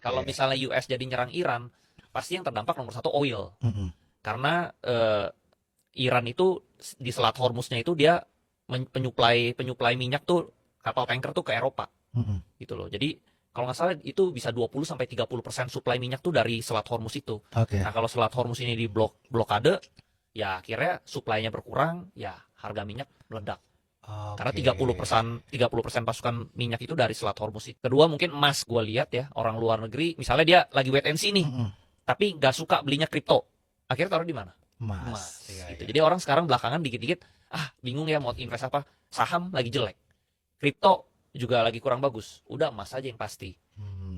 Kalau misalnya US jadi nyerang Iran, pasti yang terdampak nomor satu oil. Karena Iran itu di Selat Hormuznya itu dia penyuplai minyak tuh kapal tanker tuh ke Eropa. Gitu loh. Jadi kalau nggak salah itu bisa 20-30% suplai minyak tuh dari Selat Hormuz itu. Nah, kalau Selat Hormuz ini di blokade, ya akhirnya suplainya berkurang, ya harga minyak meledak. Karena 30% pasukan minyak itu dari Selat Hormuz. Kedua mungkin emas, gue lihat ya, orang luar negeri misalnya dia lagi wait and see nih, tapi nggak suka belinya kripto, akhirnya taruh di mana? Emas. Gitu. Jadi orang sekarang belakangan dikit-dikit bingung ya mau invest apa, saham lagi jelek, kripto juga lagi kurang bagus, udah emas aja yang pasti.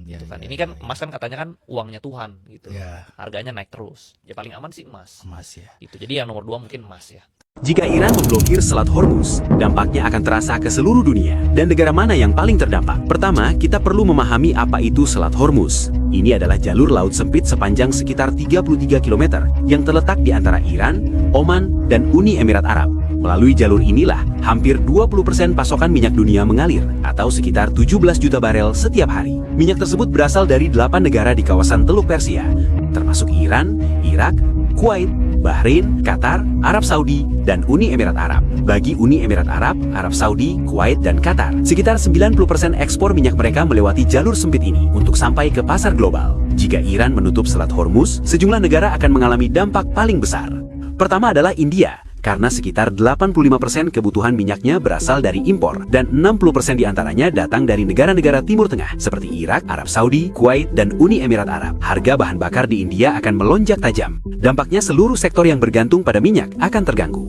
Gitu kan. Ini kan emas kan katanya kan uangnya Tuhan gitu. Harganya naik terus. Ya paling aman sih emas. Ya. Itu. Jadi yang nomor 2 mungkin emas ya. Jika Iran memblokir Selat Hormuz, dampaknya akan terasa ke seluruh dunia. Dan negara mana yang paling terdampak? Pertama, kita perlu memahami apa itu Selat Hormuz. Ini adalah jalur laut sempit sepanjang sekitar 33 km yang terletak di antara Iran, Oman, dan Uni Emirat Arab. Melalui jalur inilah, hampir 20% pasokan minyak dunia mengalir, atau sekitar 17 juta barel setiap hari. Minyak tersebut berasal dari 8 negara di kawasan Teluk Persia, termasuk Iran, Irak, Kuwait, Bahrain, Qatar, Arab Saudi, dan Uni Emirat Arab. Bagi Uni Emirat Arab, Arab Saudi, Kuwait, dan Qatar, sekitar 90% ekspor minyak mereka melewati jalur sempit ini untuk sampai ke pasar global. Jika Iran menutup Selat Hormuz, sejumlah negara akan mengalami dampak paling besar. Pertama adalah India, karena sekitar 85% kebutuhan minyaknya berasal dari impor, dan 60% diantaranya datang dari negara-negara Timur Tengah, seperti Irak, Arab Saudi, Kuwait, dan Uni Emirat Arab. Harga bahan bakar di India akan melonjak tajam. Dampaknya seluruh sektor yang bergantung pada minyak akan terganggu.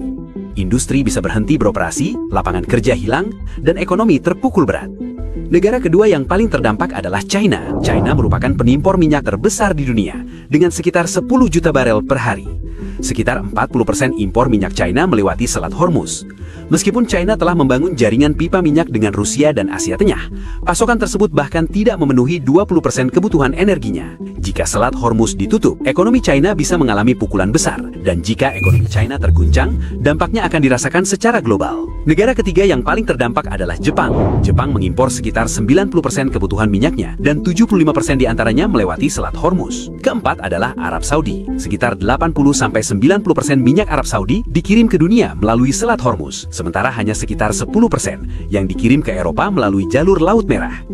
Industri bisa berhenti beroperasi, lapangan kerja hilang, dan ekonomi terpukul berat. Negara kedua yang paling terdampak adalah China. China merupakan penimpor minyak terbesar di dunia, dengan sekitar 10 juta barel per hari. Sekitar 40% impor minyak China melewati Selat Hormuz. Meskipun China telah membangun jaringan pipa minyak dengan Rusia dan Asia Tengah, pasokan tersebut bahkan tidak memenuhi 20% kebutuhan energinya. Jika Selat Hormuz ditutup, ekonomi China bisa mengalami pukulan besar. Dan jika ekonomi China terguncang, dampaknya akan dirasakan secara global. Negara ketiga yang paling terdampak adalah Jepang. Jepang mengimpor sekitar 90% kebutuhan minyaknya, dan 75% diantaranya melewati Selat Hormuz. Keempat adalah Arab Saudi. Sekitar 80-90% minyak Arab Saudi dikirim ke dunia melalui Selat Hormuz, sementara hanya sekitar 10% yang dikirim ke Eropa melalui jalur Laut Merah.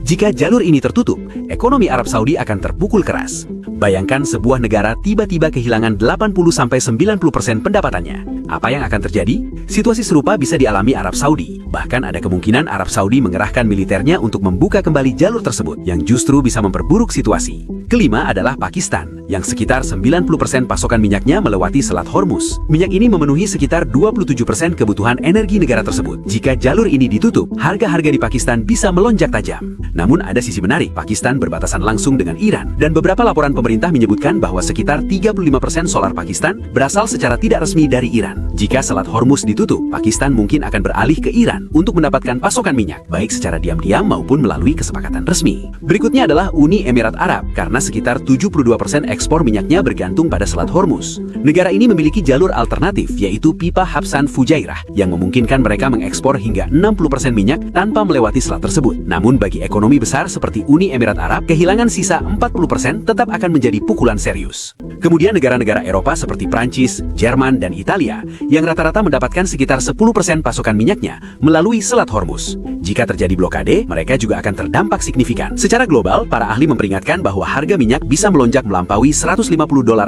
Jika jalur ini tertutup, ekonomi Arab Saudi akan terpukul keras. Bayangkan sebuah negara tiba-tiba kehilangan 80-90% pendapatannya. Apa yang akan terjadi? Situasi serupa bisa dialami Arab Saudi. Bahkan ada kemungkinan Arab Saudi mengerahkan militernya untuk membuka kembali jalur tersebut, yang justru bisa memperburuk situasi. Kelima adalah Pakistan, yang sekitar 90% pasokan minyaknya melewati Selat Hormuz. Minyak ini memenuhi sekitar 27% kebutuhan energi negara tersebut. Jika jalur ini ditutup, harga-harga di Pakistan bisa melonjak tajam. Namun ada sisi menarik, Pakistan berbatasan langsung dengan Iran, dan beberapa laporan pemerintah menyebutkan bahwa sekitar 35% solar Pakistan berasal secara tidak resmi dari Iran. Jika Selat Hormuz ditutup, Pakistan mungkin akan beralih ke Iran untuk mendapatkan pasokan minyak, baik secara diam-diam maupun melalui kesepakatan resmi. Berikutnya adalah Uni Emirat Arab, karena sekitar 72% ekspor minyaknya bergantung pada Selat Hormuz. Negara ini memiliki jalur alternatif, yaitu pipa Habsan Fujairah, yang memungkinkan mereka mengekspor hingga 60% minyak tanpa melewati selat tersebut. Namun bagi ekonomi besar seperti Uni Emirat Arab, kehilangan sisa 40% tetap akan menjadi pukulan serius. Kemudian negara-negara Eropa seperti Prancis, Jerman, dan Italia, yang rata-rata mendapatkan sekitar 10% pasokan minyaknya melalui Selat Hormuz. Jika terjadi blokade, mereka juga akan terdampak signifikan. Secara global, para ahli memperingatkan bahwa harga minyak bisa melonjak melampaui $150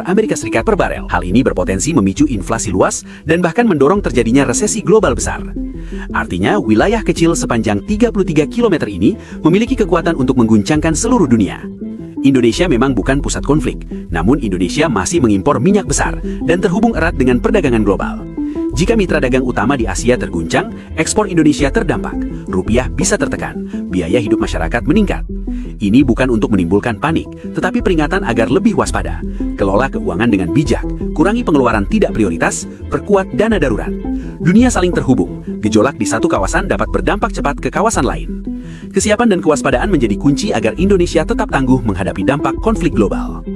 Amerika Serikat per barel. Hal ini berpotensi memicu inflasi luas dan bahkan mendorong terjadinya resesi global besar. Artinya, wilayah kecil sepanjang 33 km ini memiliki kekuatan untuk mengguncangkan seluruh dunia. Indonesia memang bukan pusat konflik, namun Indonesia masih mengimpor minyak besar dan terhubung erat dengan perdagangan global. Jika mitra dagang utama di Asia terguncang, ekspor Indonesia terdampak, rupiah bisa tertekan, biaya hidup masyarakat meningkat. Ini bukan untuk menimbulkan panik, tetapi peringatan agar lebih waspada. Kelola keuangan dengan bijak, kurangi pengeluaran tidak prioritas, perkuat dana darurat. Dunia saling terhubung, gejolak di satu kawasan dapat berdampak cepat ke kawasan lain. Kesiapan dan kewaspadaan menjadi kunci agar Indonesia tetap tangguh menghadapi dampak konflik global.